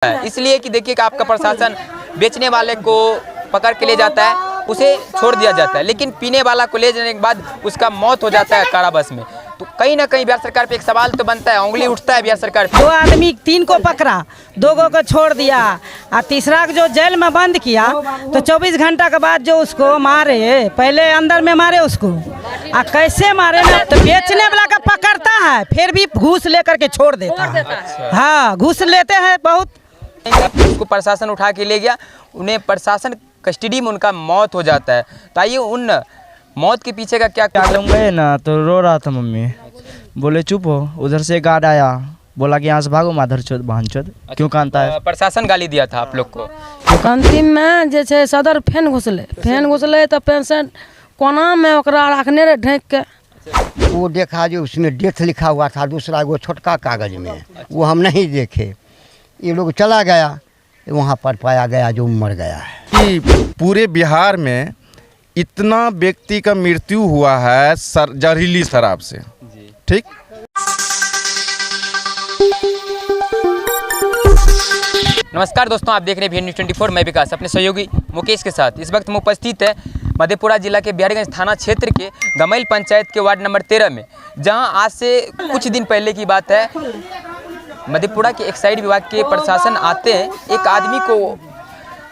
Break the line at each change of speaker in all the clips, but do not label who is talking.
इसलिए कि देखिए कि आपका प्रशासन बेचने वाले को पकड़ के ले जाता है, उसे छोड़ दिया जाता है, लेकिन पीने वाला को ले जाने के बाद उसका मौत हो जाता है कारावास में। तो कहीं ना कहीं बिहार सरकार पे एक सवाल तो बनता है, उंगली उठता है बिहार सरकार पे।
2 आदमी 3 को पकड़ा, 2 को छोड़ दिया और तीसरा जो जेल में बंद किया तो 24 घंटा के बाद जो उसको मारे, पहले अंदर में मारे उसको, और कैसे मारे ना, तो बेचने वाला का पकड़ता है फिर भी घूस लेकर के छोड़ देता है। हाँ, घूस लेते हैं बहुत।
उसको प्रशासन उठा के ले गया, उन्हें प्रशासन कस्टडी में उनका मौत हो जाता है। तो आइए उन मौत के पीछे का क्या
गए ना तो रो रहा था मम्मी, बोले चुप हो। उधर से गार्ड आया, बोला कि यहाँ से भागो माधर चोद बहन चोद, क्यों कानता है।
प्रशासन गाली दिया था आप लोग को।
अंतिम में जे छे सदर फेन घुसले तो पेशेंट कोना में ओकरा रखने रहे ढक के।
वो देखा जो उसमें डेथ लिखा हुआ था दूसरा वो छोटका कागज में, वो हम नहीं देखे। ये लोग चला गया, वहाँ पर पाया गया जो मर गया है।
कि पूरे बिहार में इतना व्यक्ति का मृत्यु हुआ है जहरीली शराब से, ठीक।
नमस्कार दोस्तों, आप देख रहे हैं वी न्यूज़ 24। मैं विकास अपने सहयोगी मुकेश के साथ इस वक्त हम उपस्थित है मधेपुरा जिला के बिहारीगंज थाना क्षेत्र के गमैल पंचायत के वार्ड नंबर 13 में, जहां आज से कुछ दिन पहले की बात है, मधेपुरा के एक्साइज विभाग के प्रशासन आते हैं, एक आदमी को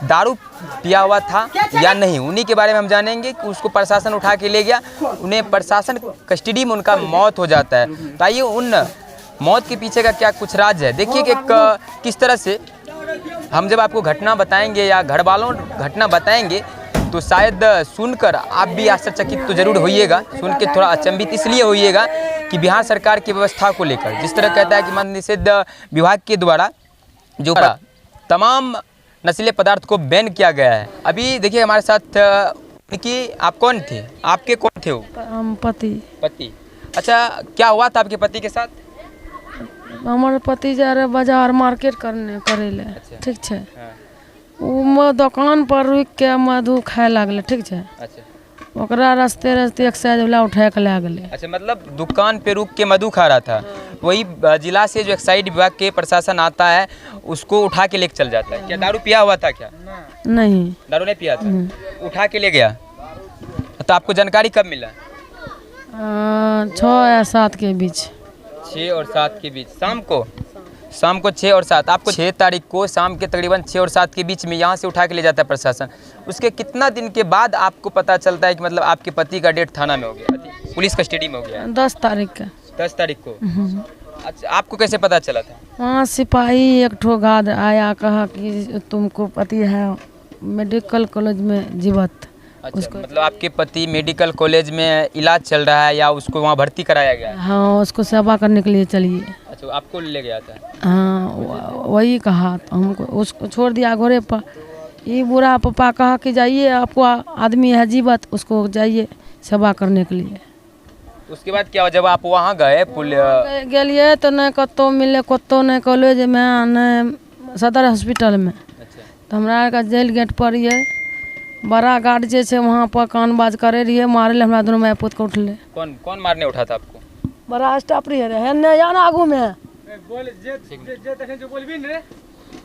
दारू पिया हुआ था या नहीं, उन्हीं के बारे में हम जानेंगे कि उसको प्रशासन उठा के ले गया, उन्हें प्रशासन कस्टडी में उनका मौत हो जाता है। तो आइए उन मौत के पीछे का क्या कुछ राज है, देखिए कि किस तरह से हम जब आपको घटना बताएंगे या घर वालों घटना बताएंगे तो शायद सुनकर आप भी आश्चर्यचकित तो जरूर होइएगा, सुन के थोड़ा अचंभित इसलिए होइएगा कि बिहार सरकार की व्यवस्था को लेकर जिस तरह कहता है कि मद्य निषेध विभाग के द्वारा जो तमाम नशीले पदार्थ को बैन किया गया है। अभी देखिए हमारे साथ कि आप कौन थे, आपके कौन थे वो?
हम पति।
अच्छा, क्या हुआ था आपके पति के साथ?
हमारे पति जा रहे बाजार मार्केट करे ले, ठीक है। वो दुकान पर रुक के मधु खाए लगले, ठीक है।
अच्छा,
ओकरा रास्ते एक्साइज वाला उठा के ले गए।
अच्छा, मतलब दुकान पे रुक के मधु खा रहा था, वही जिला से जो एक्साइज विभाग के प्रशासन आता है उसको उठा के लेके चल जाता है। क्या दारू पिया हुआ था क्या?
नहीं,
दारू नहीं पिया था, उठा के ले गया। तो आपको जानकारी कब मिला?
6 या 7 के बीच।
6 और 7 के बीच, शाम को 6 और 7, आपको 6 तारीख को शाम के तकरीबन 6 और 7 के बीच में यहाँ से उठा के ले जाता है प्रशासन। उसके कितना दिन के बाद आपको पता चलता है कि मतलब आपके पति का डेथ थाना में हो गया, पुलिस कस्टडी में हो गया?
10 तारीख का।
10 तारीख को। अच्छा, आपको कैसे पता चला था?
वहाँ सिपाही एक ठो गार्ड आया, कहा कि तुमको पति है मेडिकल कॉलेज में जीवित।
अच्छा, मतलब आपके पति मेडिकल कॉलेज में इलाज चल रहा है या उसको वहाँ भर्ती कराया गया है?
हाँ, उसको सेवा करने के लिए चलिए।
अच्छा, आपको ले गया था?
हाँ, वही कहा तो हमको, उसको छोड़ दिया घोड़े पर। ये बुरा पापा कहा कि जाइए, आपको आदमी है जीवित, उसको जाइए सेवा करने के लिए।
उसके बाद क्या हुआ जब आप वहाँ गए?
गए तो नहीं कतो मिले, कतो नहीं कॉलेज में, नहीं सदर हॉस्पिटल में।
अच्छा,
तो हमारा का जेल गेट पर ये बड़ा गार्ड जे छे वहाँ पर कानबाज करे रहिए, मारे हमरा दोनों माय पुत को उठले।
कौन मारने उठा था आपको?
बड़ा स्टाफ रहे ने या ना आगू में।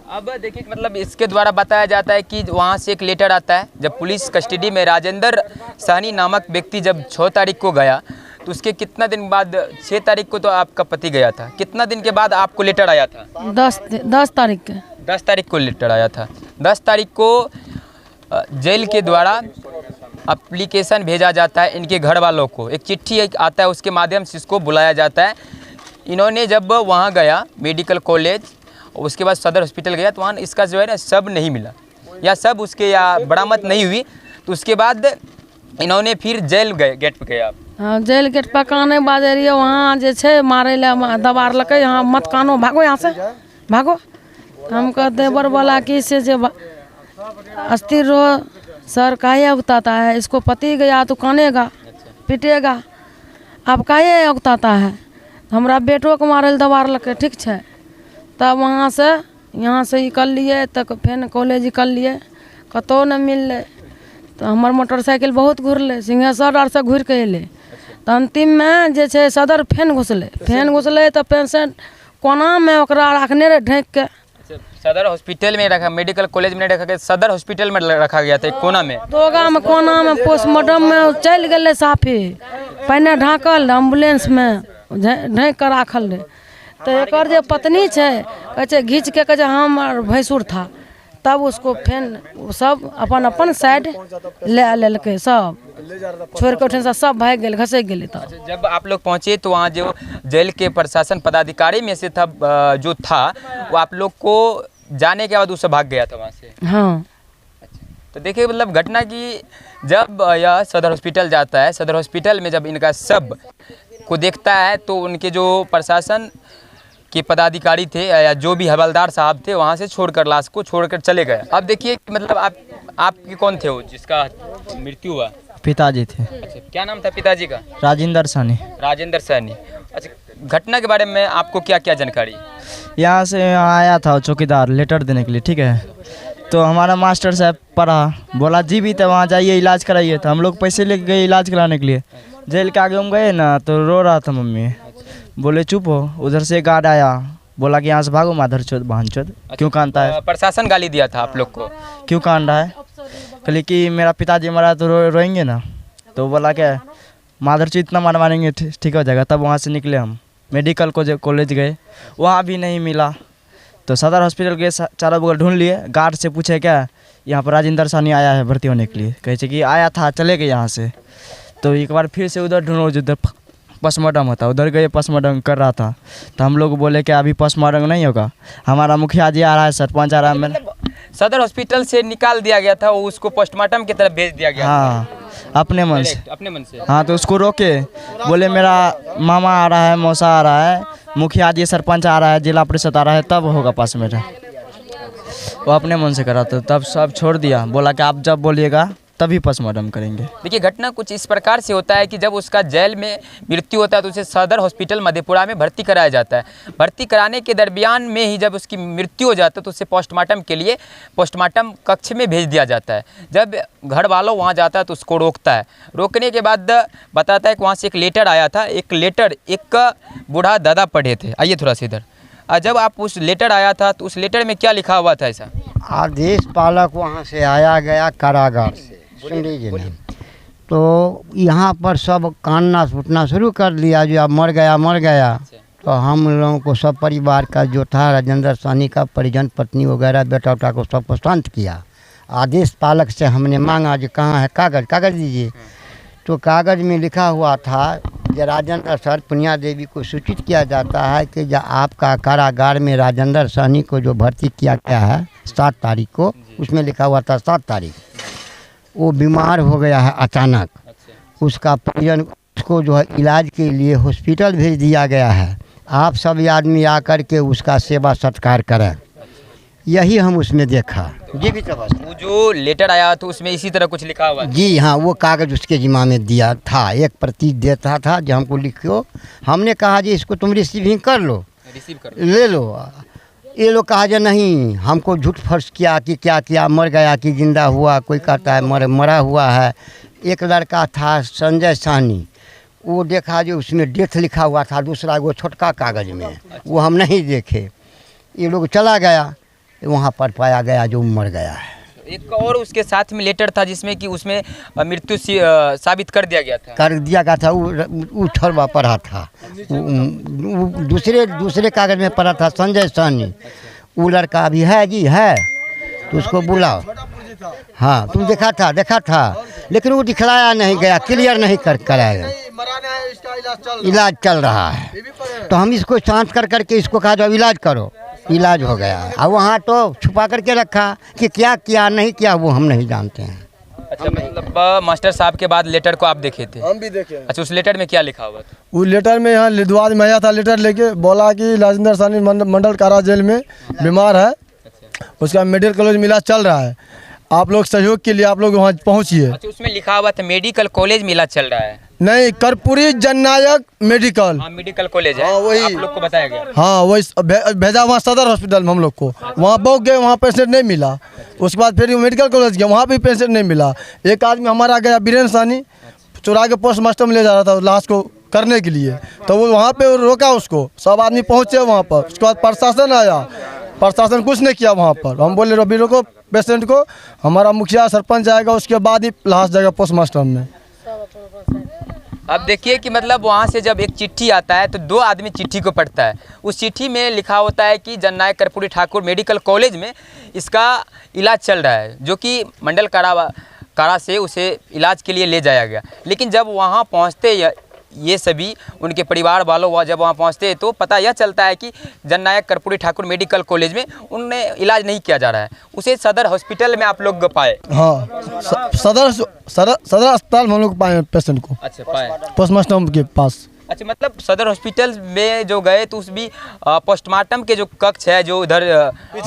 अब देखिए मतलब इसके द्वारा बताया जाता है कि वहाँ से एक लेटर आता है, जब पुलिस कस्टडी में राजेंद्र सहनी नामक व्यक्ति जब 6 तारीख को गया तो उसके कितना दिन बाद, 6 तारीख को तो आपका पति गया था, कितना दिन के बाद आपको लेटर आया था?
10 तारीख के।
10 तारीख को लेटर आया था। 10 तारीख को जेल के द्वारा एप्लीकेशन भेजा जाता है इनके घर वालों को, एक चिट्ठी आता है, उसके माध्यम से इसको बुलाया जाता है। इन्होंने जब वहाँ गया मेडिकल कॉलेज, उसके बाद सदर हॉस्पिटल गया, तो वहाँ इसका जो है ना सब नहीं मिला या सब उसके या बरामद नहीं हुई। तो उसके बाद इन्होंने फिर जेल गेट पे गया।
हाँ, जेल गेट पर काने बाजे रहिए, वहाँ जे छे मारे ला दबार लके, यहाँ मत कानो, भागो यहाँ से भागो। हम कहते बर बोला कि से जे अस्थिर रहो सर, काहे उगताता है, इसको पति गया तो कानेगा पिटेगा, अब काहे उगताता है। हमरा बेटो को मारे दबार लके, ठीक है। तब वहाँ से यहाँ से निकल लिए, तक फिर कॉलेज निकल लिए, कतो न मिलले। तो हमार मोटरसाइकिल बहुत घूरले, सिंहेश्वर आर से घूर के अयले। तो अंतिम में जे छे सदर फेन घुसले तो पेशेंट कोना में ओकरा रखने रहे ढक के।
सदर हॉस्पिटल में रखा, मेडिकल कॉलेज में नहीं रखा गया, सदर हॉस्पिटल में रखा गया था एक कोना में।
दोगा में कोना में पोस्टमार्टम में चल गए साफे, पहले ढाकल एम्बुलेंस में ढक कर राखल रहे। तो एक जे पत्नी है कहे घींच के कहे हमार भैंसुर था, तब उसको फेन सब अपन अपन साइड ले लेलके, सब छोड़ के उठे सब भाग गए, घसक गए। तब
जब आप लोग पहुंचे तो वहाँ जो जेल के प्रशासन पदाधिकारी में से था जो था वो आप लोग को जाने के बाद उससे भाग गया था वहाँ से।
हाँ,
तो देखिए मतलब घटना की जब यह सदर हॉस्पिटल जाता है, सदर हॉस्पिटल में जब इनका शव को देखता है तो उनके जो प्रशासन के पदाधिकारी थे या जो भी हवलदार साहब थे वहाँ से छोड़कर लाश को छोड़कर चले गए। अब देखिए मतलब आपके कौन थे वो जिसका मृत्यु हुआ?
पिताजी थे।
अच्छा, क्या नाम था पिताजी का?
राजेंद्र सानी।
राजेंद्र सैनी। अच्छा, घटना के बारे में आपको क्या क्या जानकारी?
यहाँ से यहाँ आया था चौकीदार लेटर देने के लिए, ठीक है। तो हमारा मास्टर साहब पढ़ा, बोला जी भी था वहाँ जाइए इलाज कराइए। तो हम लोग पैसे लेके गए इलाज कराने के लिए। जेल के आगे हम गए ना तो रो रहा था मम्मी, बोले चुप हो। उधर से गार्ड आया, बोला कि यहाँ से भागो माधर चोद बहन चोद। क्यों कांदता है?
प्रशासन गाली दिया था आप लोग को?
क्यों कांद रहा है? कहले कि मेरा पिताजी मरा तो रोएंगे ना। तो बोला क्या माधर चोद इतना मारेंगे ठीक हो जाएगा। तब वहाँ से निकले हम, मेडिकल कॉलेज गए, वहाँ भी नहीं मिला। तो सदर हॉस्पिटल के चारों बगल ढूंढ लिए। गार्ड से पूछे क्या यहाँ पर राजेंद्र सानी आया है भर्ती होने के लिए, कहे कि आया था चले गए यहाँ से। तो एक बार फिर से उधर ढूंढो जिधर पोस्टमार्टम होता, उधर गए पोस्टमार्टम कर रहा था। तो हम लोग बोले कि अभी पोस्टमार्टम नहीं होगा, हमारा मुखिया जी आ रहा है, सरपंच आ रहा है।
मतलब सदर हॉस्पिटल से निकाल दिया गया था, उसको पोस्टमार्टम की तरफ भेज दिया गया।
हाँ, अपने मन से।
अपने मन से?
हाँ, तो उसको रोके, बोले मेरा मामा आ रहा है, मौसा आ रहा है, मुखिया जी सरपंच आ रहा है, जिला परिषद आ रहा है, तब होगा पास में। वो अपने मन से करा, तो तब सब छोड़ दिया, बोला कि आप जब बोलिएगा तभी पोस्टमार्टम करेंगे।
देखिए घटना कुछ इस प्रकार से होता है कि जब उसका जेल में मृत्यु होता है तो उसे सदर हॉस्पिटल मधेपुरा में भर्ती कराया जाता है। भर्ती कराने के दरमियान में ही जब उसकी मृत्यु हो जाता है तो उसे पोस्टमार्टम के लिए पोस्टमार्टम कक्ष में भेज दिया जाता है। जब घर वालों वहाँ जाता है तो उसको रोकता है। रोकने के बाद बताता है कि वहाँ से एक लेटर आया था। एक लेटर एक बूढ़ा दादा पढ़े थे। आइए थोड़ा सा इधर। जब आप उस लेटर आया था तो उस लेटर में क्या लिखा हुआ था? ऐसा
आदेश पालक वहाँ से आया गया कारागार से, सुन लीजिए ना। तो यहाँ पर सब कानना फूटना शुरू कर दिया, जो अब मर गया। तो हम लोगों को सब परिवार का जो था राजेंद्र सानी का परिजन पत्नी वगैरह बेटा उटा को सबको शांत किया। आदेश पालक से हमने मांगा जो कहाँ है कागज़ दीजिए। तो कागज़ में लिखा हुआ था कि राजेंद्र सर पुनिया देवी को सूचित किया जाता है कि जब आपका कारागार में राजेंद्र सानी को जो भर्ती किया गया है 7 तारीख को, उसमें लिखा हुआ था 7 तारीख, वो बीमार हो गया है अचानक। उसका परिजन उसको जो है इलाज के लिए हॉस्पिटल भेज दिया गया है। आप सब आदमी आकर के उसका सेवा सत्कार करें, यही हम उसमें देखा। जी भी तो
वो जो लेटर आया तो उसमें इसी तरह कुछ लिखा हुआ? जी
हाँ, वो कागज़ उसके जिम्मा में दिया था, एक प्रति देता था जो हमको लिखो। हमने कहा जी इसको तुम रिसीविंग कर लो, ले लो। ये लोग कहा जो नहीं, हमको झूठ फर्ज किया कि क्या किया, मर गया कि जिंदा हुआ। कोई कहता है मरा हुआ है। एक लड़का था संजय सानी, वो देखा जो उसमें डेथ लिखा हुआ था दूसरा वो छोटका कागज़ में, वो हम नहीं देखे। ये लोग चला गया, वहाँ पर पाया गया जो मर गया है।
एक और उसके साथ में लेटर था जिसमें कि उसमें मृत्यु साबित कर दिया गया था। वो ठरवा पढ़ा था, दूसरे कागज़ में पढ़ा था संजय सानी। वो लड़का अभी है जी है, तो उसको बुलाओ। हाँ, तुम देखा था, लेकिन वो दिखलाया नहीं गया, क्लियर नहीं कराया। इलाज चल रहा है, तो हम इसको शांत कर करके इसको कहा जो इलाज करो। इलाज हो गया है। अब वहाँ तो छुपा करके रखा कि क्या किया नहीं किया वो हम नहीं जानते हैं। अच्छा, मतलब मास्टर साहब के बाद लेटर को आप देखे थे?
हम भी देखे।
अच्छा, उस लेटर में क्या लिखा हुआ था?
उस लेटर में यहाँ लिदवाद में आया था, लेटर लेके बोला कि राजेंद्र सानी मंडल कारा जेल में बीमार है, उसका मेडिकल कॉलेज में इलाज चल रहा है, आप लोग सहयोग के लिए आप लोग वहाँ पहुँचिए।
अच्छा, उसमें लिखा हुआ था मेडिकल कॉलेज में इलाज चल रहा है?
नहीं, कर्पूरी जननायक मेडिकल।
हाँ, मेडिकल कॉलेज है।
हाँ, वही
आप लोग को बताया गया?
हाँ, वही भेजा वहाँ सदर हॉस्पिटल में हम लोग को। वहाँ पहुँच गए, वहाँ पेशेंट नहीं मिला। उसके बाद फिर मेडिकल कॉलेज गया, वहाँ भी पेशेंट नहीं मिला। एक आदमी हमारा गया वीरेंद्र सानी, चुरा के पोस्टमार्टम ले जा रहा था लाश को करने के लिए, तो वो वहाँ पे रोका उसको। सब आदमी पहुँचे वहाँ पर। उसके बाद प्रशासन आया, प्रशासन कुछ नहीं किया वहाँ पर। हम बोले रवि को पेशेंट को, हमारा मुखिया सरपंच आएगा, उसके बाद ही लास्ट जाएगा पोस्टमास्टर में।
अब देखिए कि मतलब वहाँ से जब एक चिट्ठी आता है तो 2 आदमी चिट्ठी को पढ़ता है। उस चिट्ठी में लिखा होता है कि जननायक कर्पूरी ठाकुर मेडिकल कॉलेज में इसका इलाज चल रहा है, जो कि मंडल कारा से उसे इलाज के लिए ले जाया गया। लेकिन जब वहाँ पहुँचते ये सभी उनके परिवार वालों जब वहाँ पहुँचते हैं तो पता यह चलता है कि जननायक कर्पूरी ठाकुर मेडिकल कॉलेज में उन्हें इलाज नहीं किया जा रहा है, उसे सदर हॉस्पिटल में आप लोग पाए।
हाँ, सदर अस्पताल में हम लोग पाए पेशेंट को।
अच्छा, पाए
पोस्टमास्टर के पास।
अच्छा, मतलब सदर हॉस्पिटल में जो गए तो उस भी पोस्टमार्टम के जो कक्ष है, जो उधर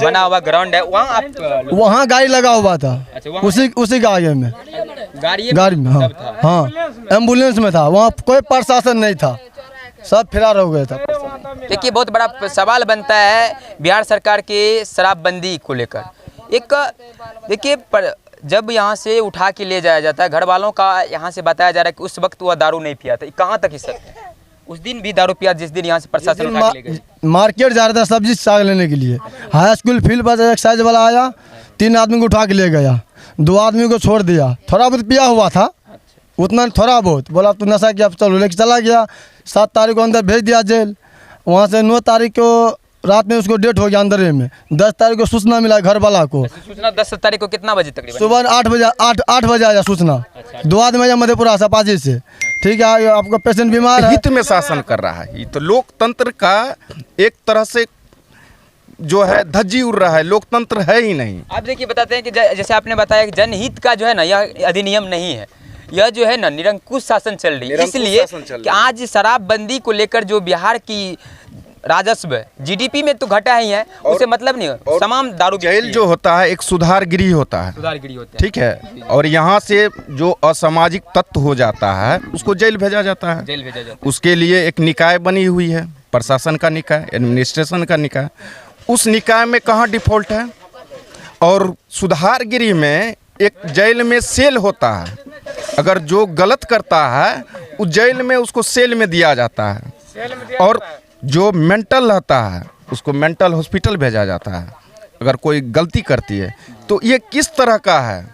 बना हुआ ग्राउंड है, वहाँ आप
वहाँ गाड़ी लगा हुआ था।
अच्छा,
उसी के आगे में गाड़ी में। हाँ, एम्बुलेंस में था, वहाँ कोई प्रशासन नहीं था, सब फरार हो गया था।
देखिए, बहुत बड़ा सवाल बनता है बिहार सरकार के शराबबंदी को लेकर। एक देखिए, जब यहाँ से उठा के ले जाया जाता है, घर वालों का यहाँ से बताया जा रहा है कि उस वक्त वह दारू नहीं पिया था। कहाँ तक ही सच है? उस दिन भी दारू पिया जिस दिन यहाँ से प्रशासन उठा के ले गए।
मार्केट जा रहा था सब्जी साग लेने के लिए, हाई स्कूल फील्ड पर एक्साइज वाला आया, 3 आदमी को उठा के ले गया, 2 आदमी को छोड़ दिया। थोड़ा बहुत पिया हुआ था, उतना थोड़ा बहुत, बोला तू नशा किया चलो, लेके चला गया। 7 तारीख को अंदर भेज दिया जेल। वहाँ से 9 तारीख को रात में उसको डेट हो गया अंदर में। 10 तारीख को सूचना मिला घर वाला को।
सूचना 10 तारीख को कितना बजे तकरीबन?
सुबह 8 बजे आया सूचना। 2 आदमी आया मधेपुरा सपाजी से, ठीक है, आपका पेशेंट बीमार है।
हित में शासन कर रहा है। ये तो लोकतंत्र का एक तरह से जो है धज्जी उड़ रहा है, लोकतंत्र है ही नहीं।
आप देखिए, बताते हैं कि जैसे आपने बताया कि जनहित का जो है ना, यह अधिनियम नहीं है, यह जो है ना निरंकुश शासन चल रही है। इसलिए कि आज शराबबंदी को लेकर जो बिहार की राजस्व जीडीपी में तो घटा ही है, उसे मतलब नहीं है। तमाम दारू
जेल जो होता है एक सुधार गृह होता है, ठीक है, और यहाँ से जो असामाजिक तत्व हो जाता है उसको जेल भेजा जाता है। उसके लिए एक निकाय बनी हुई है, प्रशासन का निकाय, एडमिनिस्ट्रेशन का निकाय। उस निकाय में कहाँ डिफॉल्ट है? और सुधार गृह में एक जेल में सेल होता है, अगर जो गलत करता है उस जेल में उसको सेल में दिया जाता है, और जो मेंटल रहता है उसको मेंटल हॉस्पिटल भेजा जाता है अगर कोई गलती करती है। तो ये किस तरह का है,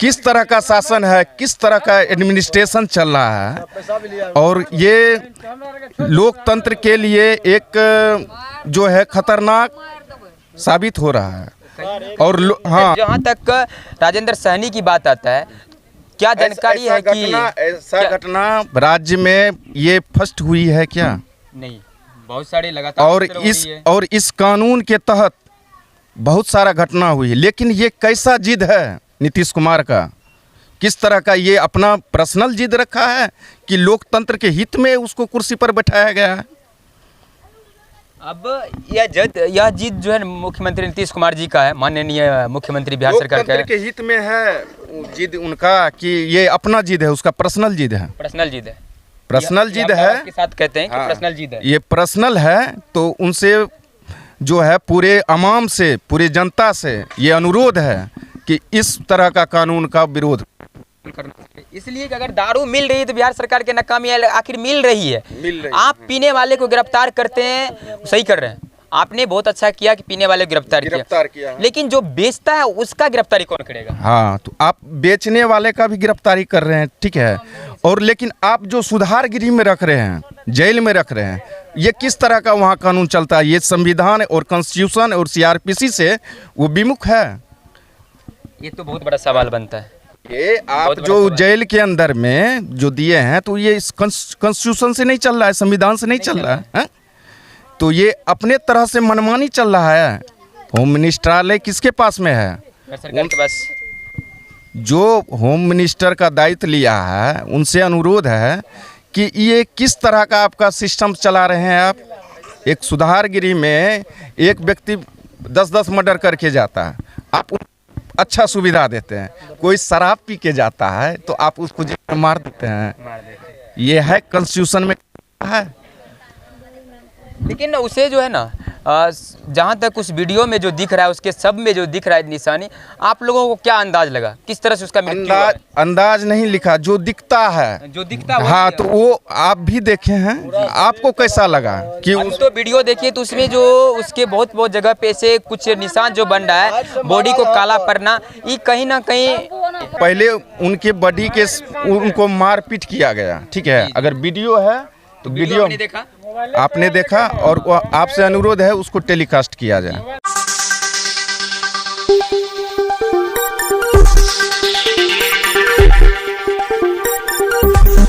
किस तरह का शासन है, किस तरह का एडमिनिस्ट्रेशन चल रहा है? और ये लोकतंत्र के लिए एक जो है खतरनाक साबित हो रहा है। और हाँ,
जहाँ तक राजेंद्र सहनी की बात आता है, क्या जानकारी है कि
ऐसा घटना राज्य में ये फर्स्ट हुई है क्या?
नहीं, बहुत सारे लगातार
और इस कानून के तहत बहुत सारा घटना हुई है। लेकिन ये कैसा जिद है नीतीश कुमार का? किस तरह का ये अपना पर्सनल जिद रखा है कि लोकतंत्र के हित में उसको कुर्सी पर बैठाया गया है?
अब यह जिद जो है मुख्यमंत्री नीतीश कुमार जी का है, माननीय मुख्यमंत्री बिहार सरकार का है।
लोकतंत्र के हित में है जिद उनका कि ये अपना जिद है, उसका पर्सनल जिद है?
पर्सनल जिद है,
पर्सनल जिद है
के साथ कहते हैं कि
हाँ,
पर्सनल जिद है।
ये पर्सनल है। तो उनसे जो है पूरे अवाम से, पूरी जनता से ये अनुरोध है कि इस तरह का कानून का विरोध
करना। इसलिए कि अगर दारू मिल रही है तो बिहार सरकार के नाकामी आखिर मिल रही है। आप पीने वाले को गिरफ्तार करते हैं, सही कर रहे हैं, आपने बहुत अच्छा किया कि पीने वाले को गिरफ्तार किया, लेकिन जो बेचता है उसका गिरफ्तारी कौन करेगा?
हाँ, तो आप बेचने वाले का भी गिरफ्तारी कर रहे हैं, ठीक है, और लेकिन आप जो सुधार गृह में रख रहे हैं, जेल में रख रहे हैं, ये किस तरह का वहाँ कानून चलता है? ये संविधान और कॉन्स्टिट्यूशन और सीआरपीसी से वो विमुख है।
ये तो बहुत बड़ा सवाल बनता है।
ये आप जो जेल के अंदर में जो दिए हैं तो ये इस कॉन्स्टिट्यूशन से नहीं चल रहा है, संविधान से नहीं चल रहा है। तो ये अपने तरह से मनमानी चल रहा है। होम मिनिस्ट्रालय किसके पास में है?
सरकार के पास।
जो होम मिनिस्टर का दायित्व लिया है उनसे अनुरोध है कि ये किस तरह का आपका सिस्टम चला रहे हैं आप? एक सुधार गृह में एक व्यक्ति 10-10 मर्डर करके जाता है, आप अच्छा सुविधा देते हैं। कोई शराब पी के जाता है तो आप उसको जेल में मार देते हैं। ये है कॉन्स्टिट्यूशन में है।
लेकिन उसे जो है ना जहाँ तक उस वीडियो में जो दिख रहा है, उसके सब में जो दिख रहा है निशानी, आप लोगों को क्या अंदाज लगा, किस तरह से उसका मृत्यु हुआ?
अंदाज नहीं लिखा, जो दिखता है,
जो दिखता है
हाँ, तो वो आप भी देखे हैं, आपको कैसा लगा कि
अभी तो वीडियो देखिए तो उसमें जो उसके बहुत बहुत जगह पे से कुछ निशान जो बन रहा है, बॉडी को काला पड़ना, ये कहीं ना कहीं
पहले उनके बॉडी के उनको मारपीट किया गया, ठीक है। अगर वीडियो है तो वीडियो
देखा,
आपने देखा और आपसे अनुरोध है उसको टेलीकास्ट किया जाए।